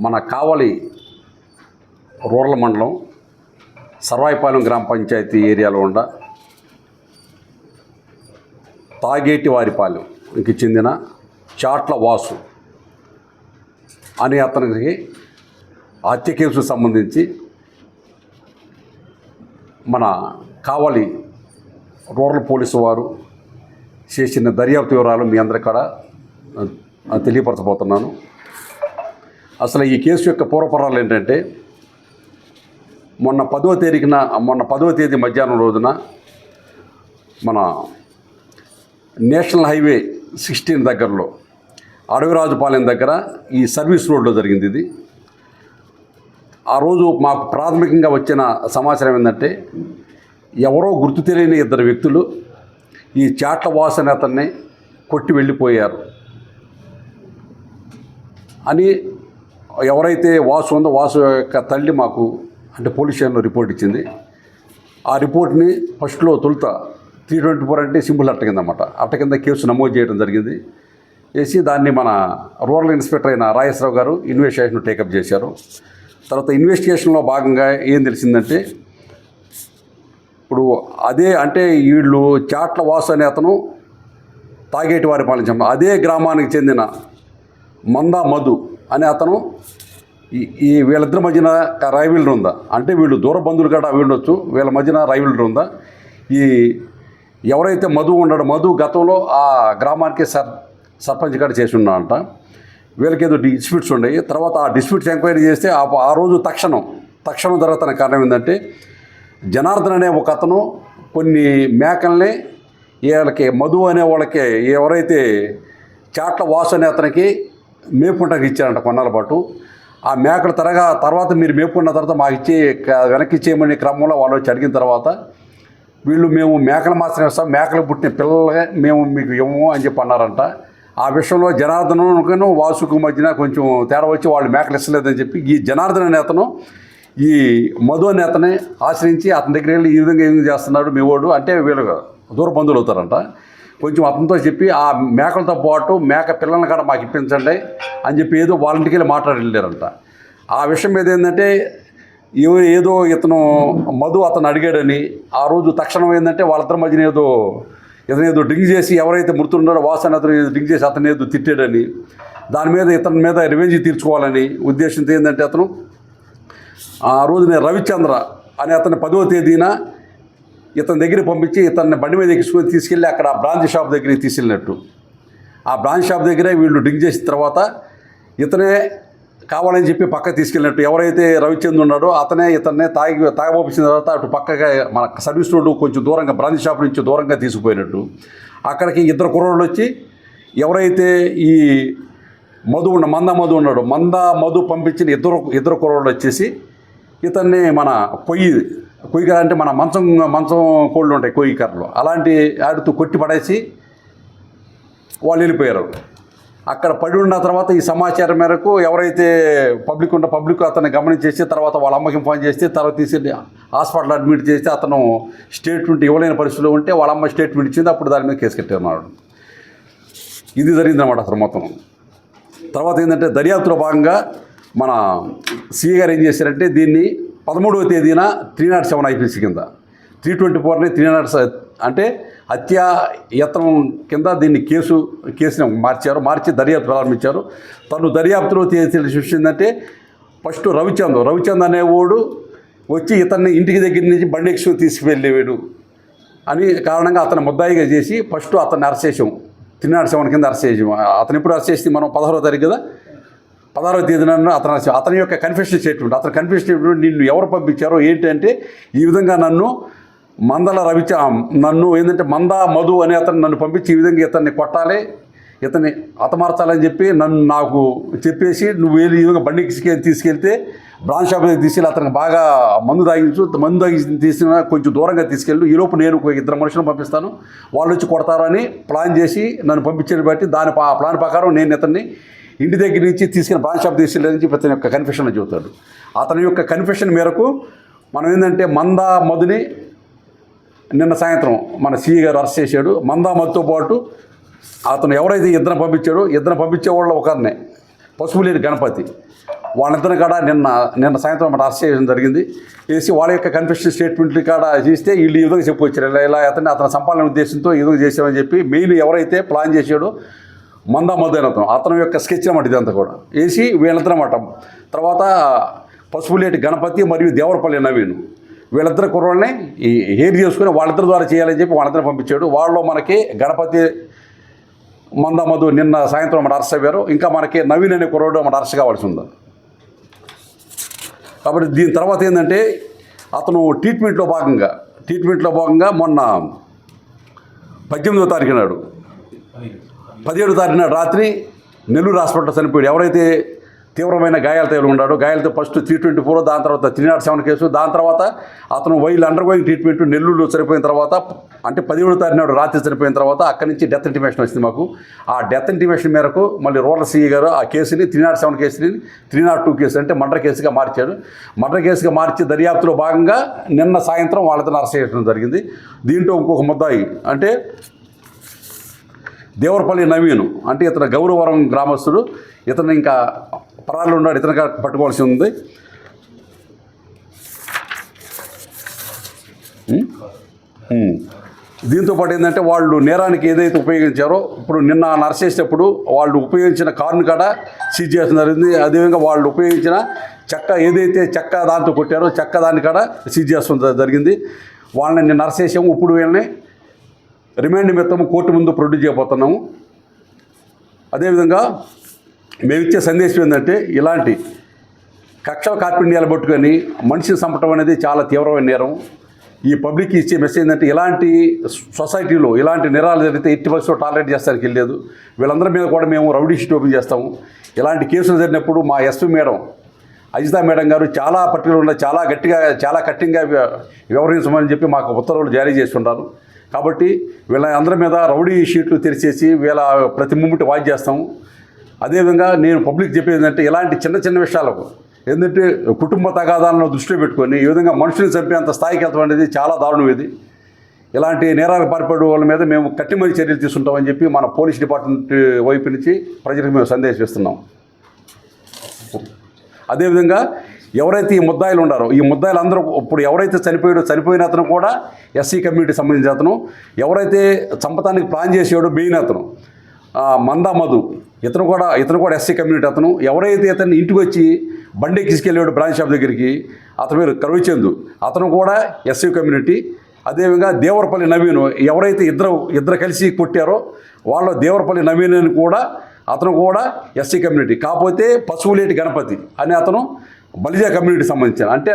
మన కావలి రూరల్ మండలం సర్వాయిపాలెం గ్రామ పంచాయతీ ఏరియాలో ఉన్న తాగేటివారిపాలెంకి చెందిన చాట్ల వాసు అనే అతనికి హత్య కేసుకు సంబంధించి మన కావలి రూరల్ పోలీసు వారు చేసిన దర్యాప్తు వివరాలు మీ అందరి కాడ తెలియపరచబోతున్నాను. అసలు ఈ కేసు యొక్క పూర్వపరాలు ఏంటంటే మొన్న 10వ తేదీ మధ్యాహ్నం రోజున మన నేషనల్ హైవే 16 దగ్గరలో అడవిరాజుపాలెం దగ్గర ఈ సర్వీస్ రోడ్లో జరిగింది. ఇది ఆ రోజు మాకు ప్రాథమికంగా వచ్చిన సమాచారం ఏంటంటే ఎవరో గుర్తు తెలియని 2 వ్యక్తులు ఈ చాట్ల వాసు అనే అతన్ని కొట్టి వెళ్ళిపోయారు అని ఎవరైతే వాసు ఉందో వాసు యొక్క తల్లి మాకు అంటే పోలీస్ స్టేషన్లో రిపోర్ట్ ఇచ్చింది. ఆ రిపోర్ట్ని ఫస్ట్లో తొలుత 324 అంటే సింపుల్ అట్ట కింద అన్నమాట. అట్ట కింద కేసు నమోదు చేయడం జరిగింది. చేసి దాన్ని మన రూరల్ ఇన్స్పెక్టర్ అయిన రాజేశ్వరరావు గారు ఇన్వెస్టిగేషన్ టేకప్ చేశారు. తర్వాత ఇన్వెస్టిగేషన్లో భాగంగా ఏం తెలిసిందంటే ఇప్పుడు అంటే వీళ్ళు చాట్ల వాసు అనే అతను తాగేటివారిపాలెం అదే గ్రామానికి చెందిన మందా మధు అనే అతను ఈ వీళ్ళిద్దరి మధ్యన రైవల్రీ ఉందా అంటే వీళ్ళు దూర బంధువులు కూడా ఉండొచ్చు. వీళ్ళ మధ్యన రైవల్రీ ఉందా? ఈ ఎవరైతే మధు ఉన్నాడో మధు గతంలో ఆ గ్రామానికి సర్పంచ్ గారు చేసి ఉన్నాడంట. వీళ్ళకి ఏదో డిస్ప్యూట్స్ ఉన్నాయి. తర్వాత ఆ డిస్ప్యూట్స్ ఎంక్వైరీ చేస్తే ఆ రోజు తక్షణం జరుగుతున్న కారణం ఏంటంటే జనార్దన్ అనే ఒక అతను కొన్ని మేకల్ని వీళ్ళకి మధు అనే వాళ్ళకి ఎవరైతే చాట్ల వాసు అనే అతనికి మేపుకుంటానికి ఇచ్చారంట కొన్నాళ్ళ పాటు. ఆ మేకలు తర్వాత మీరు మేపుకున్న తర్వాత మాకు వెనక్కి ఇచ్చేయమని క్రమంలో వాళ్ళు వచ్చి అడిగిన తర్వాత వీళ్ళు మేము మేకలు మాత్రమే ఇస్తాం, మేకలు పుట్టిన పిల్లలే మేము మీకు ఇవ్వము అని చెప్పి అన్నారంట. ఆ విషయంలో జనార్దను వాసుకు మధ్యన కొంచెం తేడా వచ్చి వాళ్ళు మేకలు ఇస్తలేదని చెప్పి ఈ జనార్దన్ అనే అతను ఈ మధు అనే అతని ఆశ్రయించి అతని దగ్గర వెళ్ళి ఈ విధంగా ఏం చేస్తున్నాడు మీ వాడు అంటే వీళ్ళు దూర బంధువులు అవుతారంట. కొంచెం అతనితో చెప్పి ఆ మేకలతో పాటు మేక పిల్లల్ని కూడా మాకు ఇప్పించండి అని చెప్పి ఏదో వాళ్ళంటికి వెళ్ళి మాట్లాడి వెళ్ళారంట. ఆ విషయం మీద ఏంటంటే ఏదో ఇతను మధు అతను అడిగాడని ఆ రోజు తక్షణం ఏంటంటే వాళ్ళిద్దరి మధ్యన ఏదో డ్రింక్ చేసి ఎవరైతే మృతుడున్నాడో వాసన అతను డ్రింక్ చేసి అతను ఏదో తిట్టాడని దాని మీద ఇతని మీద రివెంజ్ తీర్చుకోవాలని ఉద్దేశంతో ఏంటంటే అతను ఆ రోజున రవిచంద్ర అనే అతను 10వ తేదీన ఇతని దగ్గర పంపించి ఇతన్ని బండి మీద తీసుకెళ్ళి అక్కడ బ్రాంచ్ షాప్ దగ్గరికి తీసుకెళ్ళినట్టు. ఆ బ్రాంచ్ షాప్ దగ్గరే వీళ్ళు డ్రింక్ చేసిన తర్వాత ఇతనే కావాలని చెప్పి పక్కకు తీసుకెళ్ళినట్టు. ఎవరైతే రవిచంద్ర ఉన్నాడో అతనే ఇతన్ని తాగబోపించిన తర్వాత అటు పక్కగా మన సర్వీస్ రోడ్డు కొంచెం దూరంగా బ్రాంచ్ షాప్ నుంచి దూరంగా తీసుకుపోయినట్టు. అక్కడికి 2 కుర్రోళ్ళు వచ్చి ఎవరైతే ఈ మందా మధు ఉన్నాడో మందా మధు పంపించిన ఇద్దరు కుర్రోళ్ళు వచ్చేసి ఇతన్ని మన కొయ్యి అంటే మన మంచం కోళ్ళు ఉంటాయి కొయ్యి కర్రలు అలాంటి ఆడుతూ కొట్టి పడేసి వాళ్ళు వెళ్ళిపోయారు. అక్కడ పడి ఉన్న తర్వాత ఈ సమాచారం మేరకు ఎవరైతే పబ్లిక్ అతన్ని గమనించేసి తర్వాత వాళ్ళ అమ్మకి ఇన్ఫార్మ్ చేస్తే తర్వాత తీసుకెళ్ళి హాస్పిటల్ అడ్మిట్ చేస్తే అతను స్టేట్మెంట్ ఇవ్వలేని పరిస్థితిలో ఉంటే వాళ్ళ అమ్మ స్టేట్మెంట్ ఇచ్చింది. అప్పుడు దాని మీద కేసు కట్టేన్నాడు. ఇది జరిగిందన్నమాట అసలు మొత్తం. తర్వాత ఏంటంటే దర్యాప్తులో భాగంగా మన సిఐ గారు ఏం చేశారంటే దీన్ని 13వ తేదీన 307 ఐపీసీ కింద 324ని 307 అంటే హత్యా యత్నం కింద దీన్ని కేసుని మార్చి దర్యాప్తు ప్రారంభించారు. తను దర్యాప్తులో తెలిసిందంటే ఫస్ట్ రవిచంద్ అనేవాడు వచ్చి ఇతన్ని ఇంటికి దగ్గర నుంచి బండి ఎక్కి తీసుకువెళ్ళేవాడు అని కారణంగా అతను ముద్దాయిగా చేసి ఫస్ట్ అతన్ని అరెస్ట్ చేసాము. 307 కింద అరెస్ట్ చేసాము. అతను ఎప్పుడు అరెస్ట్ చేసి మనం 16వ తారీఖు కదా 16వ తేదీన అతని యొక్క కన్ఫెషన్ స్టేట్మెంట్ నిన్ను ఎవరు పంపించారో ఏంటంటే ఈ విధంగా నన్ను ఏంటంటే మందా మధు అనే అతను నన్ను పంపించి ఈ విధంగా ఇతన్ని కొట్టాలి ఇతన్ని హతమార్చాలని చెప్పి నాకు చెప్పేసి నువ్వు వెళ్ళి ఈ విధంగా బండికి తీసుకెళ్తే బ్రాంచ్ షాప్ దగ్గర తీసుకెళ్ళి అతనికి బాగా మందు తాగించి తీసుకున్న కొంచెం దూరంగా తీసుకెళ్ళు ఈలోపు నేను 2 మనుషులను పంపిస్తాను వాళ్ళు వచ్చి కొడతారని ప్లాన్ చేసి నన్ను పంపించేది బట్టి ఆ ప్లాన్ ప్రకారం నేను ఇతన్ని ఇంటి దగ్గర నుంచి తీసుకెళ్ళి బ్రాంచ్ షాప్ తీసుకెళ్ళని చెప్పి అతని యొక్క కన్ఫెషన్లో చెబుతాడు. అతని యొక్క కన్ఫెషన్ మేరకు మనం ఏంటంటే మందా మధుని నిన్న సాయంత్రం మన సిఐ గారు అరెస్ట్ చేశాడు. మందా మధుతో పాటు అతను ఎవరైతే ఇద్దరు పంపించే వాళ్ళు ఒకరినే పసుపులేటి గణపతి, వాళ్ళిద్దరిని కాడ నిన్న సాయంత్రం మన అరెస్ట్ చేయడం జరిగింది. చేసి వాళ్ళ యొక్క కన్ఫెషన్ స్టేట్మెంట్లు కాడ చేస్తే వీళ్ళు ఈ విధంగా చెప్పొచ్చారు, ఇలా అతను సంపాదన ఉద్దేశంతో ఈ విధంగా చేసామని చెప్పి మెయిన్ ఎవరైతే ప్లాన్ చేశాడో మందా మధు అయిన అతను యొక్క స్కెచ్ అన్నమాట ఇదంతా కూడా వేసి వీళ్ళిద్దరు అన్నమాట. తర్వాత పసుపులేటి గణపతి మరియు దేవరపల్లి నవీన్ వీళ్ళిద్దరు కుర్రోళ్ళని ఈ హెయిర్ చేసుకుని వాళ్ళిద్దరి ద్వారా చేయాలని చెప్పి వాళ్ళిద్దరిని పంపించాడు. వాళ్ళు మనకి గణపతి మందా మధు నిన్న సాయంత్రం మన అరెస్ట్ అయ్యారు. ఇంకా మనకి నవీన్ అనే కుర్రోడు మన అరెస్ట్ కావాల్సి ఉంది. కాబట్టి దీని తర్వాత ఏంటంటే అతను ట్రీట్మెంట్లో భాగంగా మొన్న 18వ తారీఖు నాడు 17వ తారీఖు నాడు రాత్రి నెల్లూరు హాస్పిటల్లో చనిపోయాడు. ఎవరైతే తీవ్రమైన గాయాలతో ఉన్నాడు, గాయాలతో ఫస్ట్ 324, దాని తర్వాత 307 కేసు, దాని తర్వాత అతను వైల్ అండర్ గోయింగ్ ట్రీట్మెంట్ నెల్లూరులో చనిపోయిన తర్వాత, అంటే 17వ తారీఖు నాడు రాత్రి చనిపోయిన తర్వాత అక్కడి నుంచి డెత్ ఇంటిమేషన్ వచ్చింది మాకు. ఆ డెత్ ఇంటిమేషన్ మేరకు మళ్ళీ రూరల్ సిఐ గారు ఆ కేసుని 307 కేసుని 302 కేసు అంటే మర్డర్ కేసుగా మార్చాడు. మర్డర్ కేసుగా మార్చి దర్యాప్తులో భాగంగా నిన్న సాయంత్రం వాళ్ళతో అరెస్ట్ చేయడం జరిగింది. దీంట్లో ఇంకొక ముద్దాయి అంటే దేవరపల్లి నవీన్, అంటే ఇతను గౌరవరం గ్రామస్తుడు. ఇతను ఇంకా పరాలు ఉన్నాడు, ఇతను పట్టుకోవాల్సి ఉంది. దీంతో పాటు ఏంటంటే వాళ్ళు నేరానికి ఏదైతే ఉపయోగించారో ఇప్పుడు నిన్న అరెస్ట్ చేసేటప్పుడు వాళ్ళు ఉపయోగించిన కారుని కూడా సీజ్ చేయడం జరిగింది. అదేవిధంగా వాళ్ళు ఉపయోగించిన చెక్క దాంతో కొట్టారో చెక్క దాన్ని కూడా సీజ్ చేయడం జరిగింది. వాళ్ళని నిన్న అరెస్ట్ చేసాము. ఇప్పుడు వీళ్ళని రిమాండ్ నిమిత్తం కోర్టు ముందు ప్రొడ్యూస్ చేయబోతున్నాము. అదేవిధంగా మేము ఇచ్చే సందేశం ఏంటంటే ఇలాంటి కక్షల కార్పిణ్యాలు పట్టుకొని మనిషిని చంపటం అనేది చాలా తీవ్రమైన నేరం. ఈ పబ్లిక్కి ఇచ్చే మెసేజ్ ఏంటంటే ఇలాంటి సొసైటీలో ఇలాంటి నేరాలు జరిగితే ఎట్టి పరిస్థితుల్లో టాలరేట్ చేస్తానికి వెళ్ళలేదు. వీళ్ళందరి మీద కూడా మేము రౌడీ షీట్ ఓపెన్ చేస్తాము. ఇలాంటి కేసులు జరిగినప్పుడు మా ఎస్పీ మేడం అజితా మేడం గారు చాలా పర్టికులర్గా చాలా గట్టిగా చాలా కఠినంగా వ్యవహరించమని చెప్పి మాకు ఉత్తర్వులు జారీ చేస్తుంటారు. కాబట్టి వీళ్ళ అందరి మీద రౌడీ షీట్లు తెరిచేసి వీళ్ళ ప్రతి మూమెంట్ వాచ్ చేస్తాము. అదేవిధంగా నేను పబ్లిక్ చెప్పేది ఏంటంటే ఇలాంటి చిన్న విషయాలకు ఏంటంటే కుటుంబ తగాదాలను దృష్టిలో పెట్టుకొని ఈ విధంగా మనుషుల్ని చంపేంత స్థాయికి వెళ్తాం అనేది చాలా దారుణం. ఇది ఇలాంటి నేరాలకు పాల్పడే వాళ్ళ మీద మేము కఠినమైన చర్యలు తీసుకుంటామని చెప్పి మన పోలీస్ డిపార్ట్మెంట్ వైపు నుంచి ప్రజలకు మేము సందేశం ఇస్తున్నాం. అదేవిధంగా ఎవరైతే ఈ ముద్దాయిలు ఉన్నారో ఈ ముద్దాయిలు అందరూ ఇప్పుడు ఎవరైతే చనిపోయిన అతను కూడా ఎస్సీ కమ్యూనిటీ సంబంధించిన అతను, ఎవరైతే చంపటానికి ప్లాన్ చేసాడో మెయిన్ అతను మందా మధు ఇతను కూడా ఎస్సీ కమ్యూనిటీ అతను. ఎవరైతే ఇతన్ని ఇంటికి వచ్చి బండి తీసుకెళ్ళాడు బ్రాంచ్ షాప్ దగ్గరికి అతని పేరు కరవిచందు, అతను కూడా ఎస్సీ కమ్యూనిటీ. అదేవిధంగా దేవరపల్లి నవీన్ ఎవరైతే ఇద్దరు కలిసి కొట్టారో వాళ్ళ దేవరపల్లి నవీన్ అని కూడా అతను కూడా ఎస్సీ కమ్యూనిటీ. కాకపోతే పసుపులేటి గణపతి అనే అతను బలిజా కమ్యూనిటీ సంబంధించిన అంటే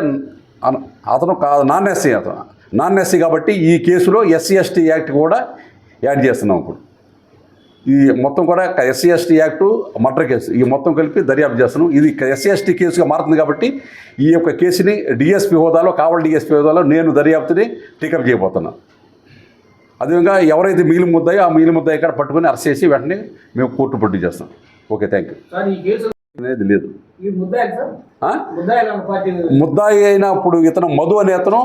అతను నాన్ ఎస్సీ కాబట్టి ఈ కేసులో SC/ST యాక్ట్ కూడా యాడ్ చేస్తున్నాం. ఇప్పుడు ఈ మొత్తం కూడా SC/ST యాక్టు మర్డర్ కేసు ఈ మొత్తం కలిపి దర్యాప్తు చేస్తున్నాం. ఇది SC/ST కేసుగా మారుతుంది కాబట్టి ఈ యొక్క కేసుని డిఎస్పీ హోదాలో కావలి డిఎస్పీ హోదాలో నేను దర్యాప్తుని టేకప్ చేయబోతున్నాను. అదేవిధంగా ఎవరైతే మిగిలిన ముద్దాయో ఆ మిగిలిన ముద్దాయి ఇక్కడ పట్టుకొని అరెస్ట్ చేసి వెంటనే మేము కోర్టు ప్రొడ్యూస్ చేస్తాం. Okay, thank you. అనేది లేదు ముద్దాయి అయినప్పుడు ఇతను మధు అనే అతను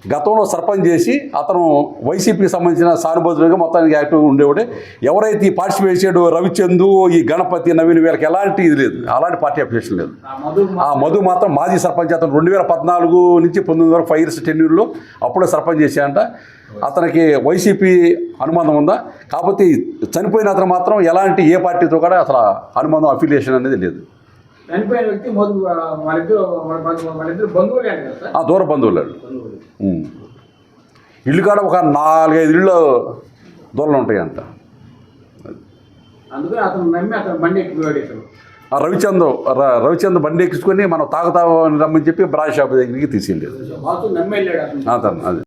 గతంలో సర్పంచ్ చేసి అతను వైసీపీకి సంబంధించిన సానుభూతులుగా మొత్తానికి యాక్టివ్గా ఉండేవాడే. ఎవరైతే ఈ పార్టిసిపేట్ చేసాడో రవిచందు ఈ గణపతి నవీన్ వీళ్ళకి ఎలాంటి ఇది లేదు, అలాంటి పార్టీ అప్లికేషన్ లేదు. ఆ మధు మాత్రం మాజీ సర్పంచ్ అతను 2014 నుంచి 19 వరకు 5 years టెన్యూర్లో అప్పుడే సర్పంచ్ చేశాడంట. అతనికి వైసీపీ అనుబంధం ఉందా, కాకపోతే చనిపోయిన అతను మాత్రం ఎలాంటి ఏ పార్టీతో కూడా అసలు అనుబంధం అఫిలియేషన్ అనేది లేదు. దూర బంధువులు ఇల్లు కాడ ఒక 4-5 ఇళ్ళు దూరంలో ఉంటాయంట. రవిచంద్ బండి ఎక్కించుకొని మనం తాగుతామని రమ్మని చెప్పి బ్రాంచ్ షాప్ దగ్గరికి తీసుకెళ్ళాడు. అది